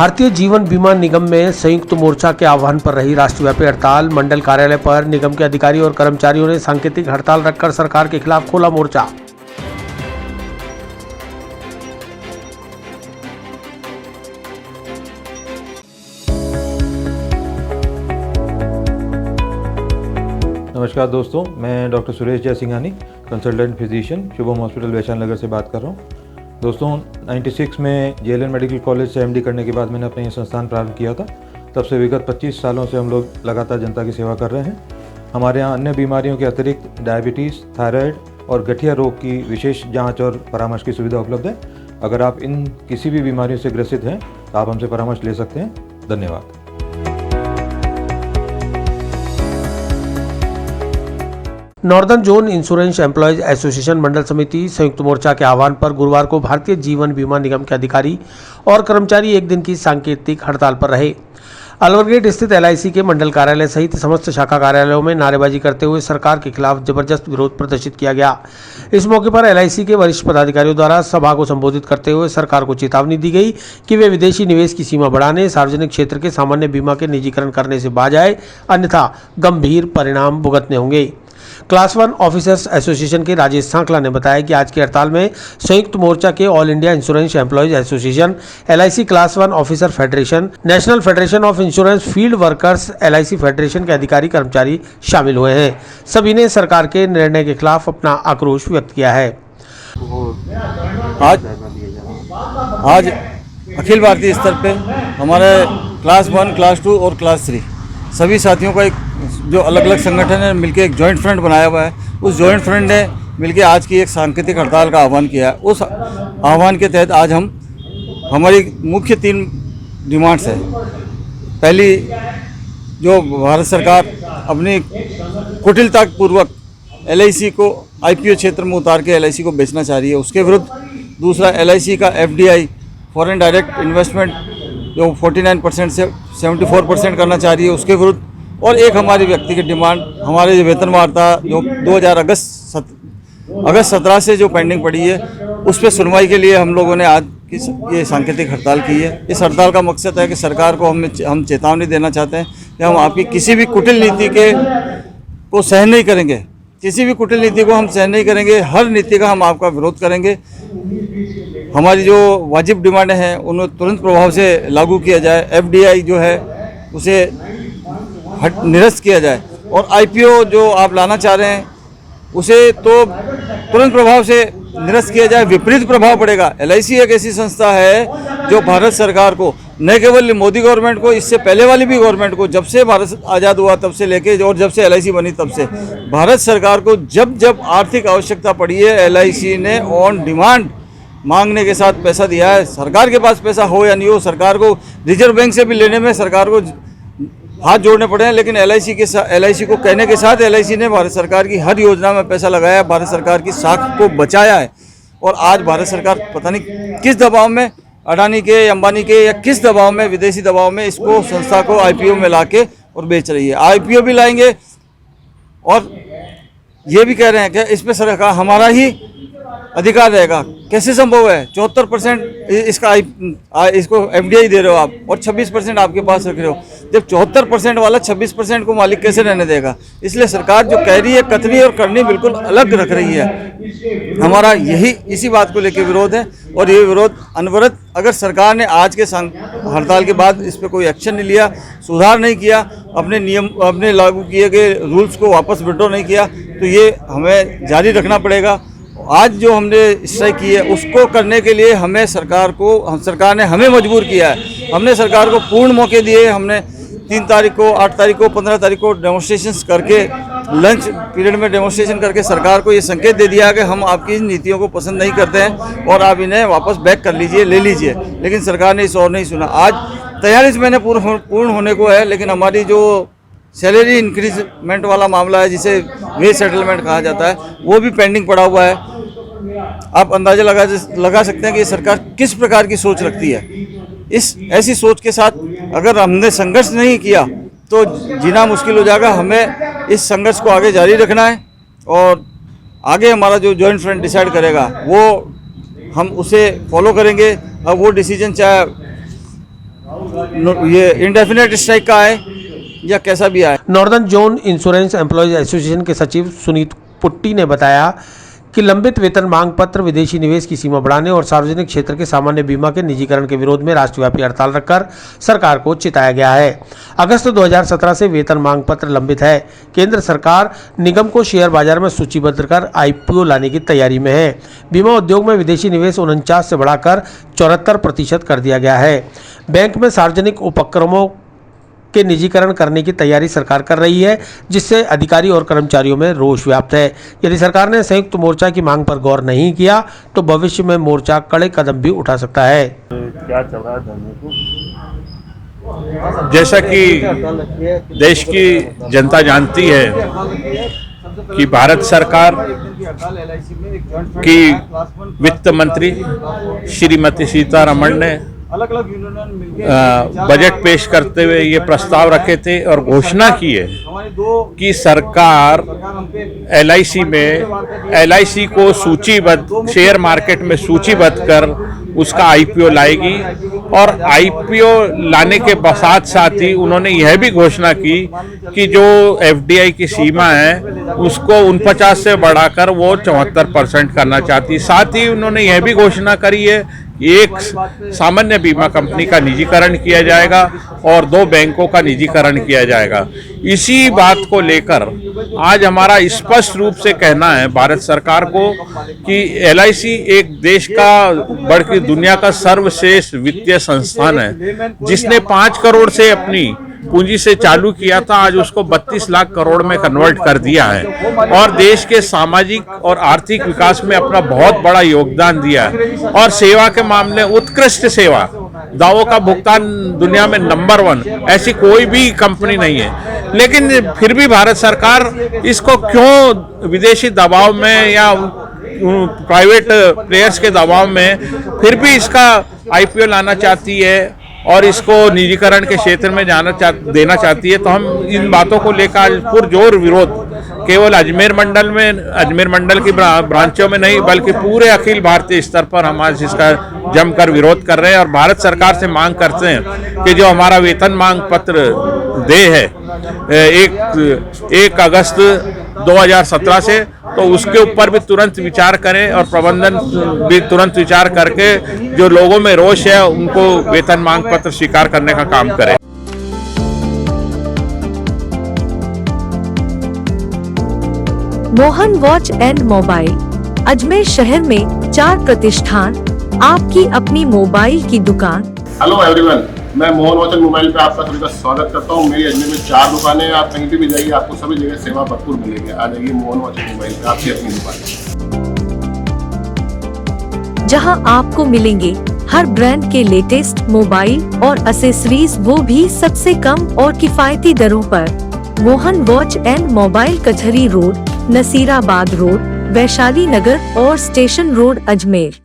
भारतीय जीवन बीमा निगम में संयुक्त मोर्चा के आह्वान पर रही राष्ट्रव्यापी हड़ताल। मंडल कार्यालय पर निगम के अधिकारी और कर्मचारियों ने सांकेतिक हड़ताल रखकर सरकार के खिलाफ खोला मोर्चा। नमस्कार दोस्तों, मैं doctor Suresh Jaisinghani, consultant physician, Shubham hospital Vaishali Nagar से बात कर रहा हूँ। दोस्तों 96 में JLN मेडिकल कॉलेज से MD करने के बाद मैंने अपना ये संस्थान प्रारंभ किया था। तब से विगत 25 सालों से हम लोग लगातार जनता की सेवा कर रहे हैं। हमारे यहाँ अन्य बीमारियों के अतिरिक्त डायबिटीज़, थायराइड और गठिया रोग की विशेष जाँच और परामर्श की सुविधा उपलब्ध है। अगर आप इन किसी भी बीमारियों से ग्रसित हैं तो आप हमसे परामर्श ले सकते हैं। धन्यवाद। Northern zone insurance employees association मंडल समिति संयुक्त मोर्चा के आह्वान पर गुरुवार को भारतीय जीवन बीमा निगम के अधिकारी और कर्मचारी एक दिन की सांकेतिक हड़ताल पर रहे। अलवर गेट स्थित LIC के मंडल कार्यालय सहित समस्त शाखा कार्यालयों में नारेबाजी करते हुए सरकार के खिलाफ जबरदस्त विरोध प्रदर्शित किया गया। इस मौके पर LIC के वरिष्ठ पदाधिकारियों द्वारा सभा को संबोधित करते हुए सरकार को चेतावनी दी गई कि वे विदेशी निवेश की सीमा बढ़ाने, सार्वजनिक क्षेत्र के सामान्य बीमा के निजीकरण करने से बाज आए, अन्यथा गंभीर परिणाम भुगतने होंगे। क्लास 1 ऑफिसर्स एसोसिएशन के राजेश सांखला ने बताया कि आज की हड़ताल में संयुक्त मोर्चा के all India insurance employees association, LIC class 1 officer federation, national federation of insurance field workers, LIC federation के अधिकारी कर्मचारी शामिल हुए हैं। सभी ने सरकार के निर्णय के खिलाफ अपना आक्रोश व्यक्त किया है। आज अखिल भारतीय स्तर पे हमारे क्लास 1, क्लास 2 और क्लास 3 सभी साथियों का एक जो अलग अलग संगठन है मिलकर एक जॉइंट फ्रंट बनाया हुआ है। उस जॉइंट फ्रंट ने मिलकर आज की एक सांकेतिक हड़ताल का आह्वान किया है। उस आह्वान के तहत आज हम हमारी मुख्य 3 डिमांड्स हैं। पहली, जो भारत सरकार अपनी कुटिलतापूर्वक LIC को IPO क्षेत्र में उतार के LIC को बेचना चाह रही है, उसके विरुद्ध। दूसरा, LIC का FDI फॉरेन डायरेक्ट इन्वेस्टमेंट जो 49% से 74% करना चाह रही है, उसके विरुद्ध। और एक हमारी व्यक्तिगत डिमांड, हमारे जो वेतन वार्ता जो 2000 अगस्त 17 से जो पेंडिंग पड़ी है, उस पर सुनवाई के लिए हम लोगों ने आज ये सांकेतिक हड़ताल की है। इस हड़ताल का मकसद है कि सरकार को हम चेतावनी देना चाहते हैं कि हम आपकी किसी भी कुटिल नीति को सहन नहीं करेंगे। किसी भी कुटिल नीति को हम सहन नहीं करेंगे। हर नीति का हम आपका विरोध करेंगे। हमारी जो वाजिब डिमांडें हैं उन्हें तुरंत प्रभाव से लागू किया जाए। FDI जो है उसे निरस्त किया जाए और IPO जो आप लाना चाह रहे हैं उसे तो तुरंत प्रभाव से निरस्त किया जाए। विपरीत प्रभाव पड़ेगा। LIC एक ऐसी संस्था है जो भारत सरकार को, न केवल मोदी गवर्नमेंट को, इससे पहले वाली भी गवर्नमेंट को, जब से भारत आज़ाद हुआ तब से लेके और जब से LIC बनी तब से भारत सरकार को जब जब आर्थिक आवश्यकता पड़ी है, LIC ने ऑन डिमांड मांगने के साथ पैसा दिया है। सरकार के पास पैसा हो या नहीं हो, सरकार को रिजर्व बैंक से भी लेने में सरकार को हाथ जोड़ने पड़े हैं, लेकिन LIC को कहने के साथ LIC ने भारत सरकार की हर योजना में पैसा लगाया, भारत सरकार की साख को बचाया है। और आज भारत सरकार पता नहीं किस दबाव में, अडानी के, अंबानी के या किस दबाव में, विदेशी दबाव में इसको संस्था को IPO में लाके और बेच रही है। IPO भी लाएंगे और ये भी कह रहे हैं कि इस पर सरकार हमारा ही अधिकार रहेगा। कैसे संभव है? 74% इसको FDI दे रहे हो आप और 26% आपके पास रख रहे हो। जब 74% वाला 26% को मालिक कैसे रहने देगा? इसलिए सरकार जो कह रही है कथनी और करनी बिल्कुल अलग रख रही है। हमारा इसी बात को लेकर विरोध है और ये विरोध अनवरत, अगर सरकार ने आज के हड़ताल के बाद इस पर कोई एक्शन नहीं लिया, सुधार नहीं किया, अपने लागू किए गए रूल्स को वापस विड्रॉ नहीं किया, तो ये हमें जारी रखना पड़ेगा। आज जो हमने स्ट्राइक की है उसको करने के लिए सरकार ने हमें मजबूर किया है। हमने सरकार को पूर्ण मौके दिए। हमने 3 तारीख को, 8 तारीख को, 15 तारीख को डेमोन्स्ट्रेशंस करके, लंच पीरियड में डेमोन्स्ट्रेशन करके सरकार को ये संकेत दे दिया कि हम आपकी इन नीतियों को पसंद नहीं करते हैं और आप इन्हें वापस बैक कर लीजिए, ले लीजिए। लेकिन सरकार ने इस और नहीं सुना। आज 43 महीने पूर्ण होने को है, लेकिन हमारी जो सैलरी इंक्रीजमेंट वाला मामला है, जिसे वेज सेटलमेंट कहा जाता है, वो भी पेंडिंग पड़ा हुआ है। आप अंदाजा लगा सकते हैं कि ये सरकार किस प्रकार की सोच रखती है। ऐसी सोच के साथ अगर हमने संघर्ष नहीं किया तो जीना मुश्किल हो जाएगा। हमें इस संघर्ष को आगे जारी रखना है और आगे हमारा जो जॉइंट फ्रंट डिसाइड करेगा वो हम उसे फॉलो करेंगे। अब वो डिसीजन चाहे ये इंडेफिनेट स्ट्राइक का आए या कैसा भी आए। Northern zone insurance employees association के सचिव सुनीत पुट्टी ने बताया कि लंबित वेतन मांग पत्र, विदेशी निवेश की सीमा बढ़ाने और सार्वजनिक क्षेत्र के सामान्य बीमा के निजीकरण के विरोध में राष्ट्रव्यापी हड़ताल रखकर सरकार को चिताया गया है। अगस्त 2017 से वेतन मांग पत्र लंबित है। केंद्र सरकार निगम को शेयर बाजार में सूचीबद्ध कर IPO लाने की तैयारी में है। बीमा उद्योग में विदेशी निवेश 49 से बढ़ाकर 74% कर दिया गया है। बैंक में सार्वजनिक उपक्रमों के निजीकरण करने की तैयारी सरकार कर रही है, जिससे अधिकारी और कर्मचारियों में रोष व्याप्त है। यदि सरकार ने संयुक्त मोर्चा की मांग पर गौर नहीं किया तो भविष्य में मोर्चा कड़े कदम भी उठा सकता है। क्या चल रहा है धरने को? जैसा कि देश की जनता जानती है कि भारत सरकार की वित्त मंत्री श्रीमती सीतारमण ने बजट पेश करते हुए ये प्रस्ताव रखे थे और घोषणा की है कि सरकार LIC को सूचीबद्ध शेयर मार्केट में सूचीबद्ध कर उसका IPO लाएगी। और IPO लाने के साथ साथ ही उन्होंने यह भी घोषणा की कि जो FDI की सीमा है उसको 49 से बढ़ाकर वो 74% करना चाहती। साथ ही उन्होंने यह भी घोषणा करी है एक सामान्य बीमा कंपनी का निजीकरण किया जाएगा और 2 बैंकों का निजीकरण किया जाएगा। इसी बात को लेकर आज हमारा स्पष्ट रूप से कहना है भारत सरकार को कि LIC एक देश का बल्कि दुनिया का सर्वश्रेष्ठ वित्तीय संस्थान है, जिसने 5 करोड़ से अपनी पूंजी से चालू किया था, आज उसको 32 लाख करोड़ में कन्वर्ट कर दिया है और देश के सामाजिक और आर्थिक विकास में अपना बहुत बड़ा योगदान दिया है। और सेवा के मामले उत्कृष्ट सेवा, दावों का भुगतान दुनिया में नंबर 1, ऐसी कोई भी कंपनी नहीं है। लेकिन फिर भी भारत सरकार इसको क्यों विदेशी दबाव में या प्राइवेट प्लेयर्स के दबाव में फिर भी इसका IPO लाना चाहती है और इसको निजीकरण के क्षेत्र में देना चाहती है। तो हम इन बातों को लेकर पुरजोर विरोध केवल अजमेर मंडल की ब्रांचों में नहीं बल्कि पूरे अखिल भारतीय स्तर पर हम आज इसका जमकर विरोध कर रहे हैं और भारत सरकार से मांग करते हैं कि जो हमारा वेतन मांग पत्र देय है 1 अगस्त 2017 से, तो उसके ऊपर भी तुरंत विचार करें और प्रबंधन भी तुरंत विचार करके जो लोगों में रोष है उनको वेतन मांग पत्र स्वीकार करने का काम करें। Mohan watch and mobile Ajmer शहर में 4 प्रतिष्ठान, आपकी अपनी मोबाइल की दुकान। हेलो एवरीवन, मैं मोहन वॉच एंड मोबाइल पे आपका सभी का स्वागत करता हूँ। मेरी अजमेर में 4 दुकानें हैं, आप कहीं पे भी जाइए आपको सभी जगह सेवा भरपूर मिलेगी। आ जाइए मोहन वॉच एंड मोबाइल पे, आपकी अपनी दुकान, जहां आपको मिलेंगे हर ब्रांड के लेटेस्ट मोबाइल और एसेसरीज, वो भी सबसे कम और किफायती दरों पर। मोहन वॉच एंड मोबाइल, कचहरी रोड, नसीराबाद रोड, वैशाली नगर और स्टेशन रोड, अजमेर।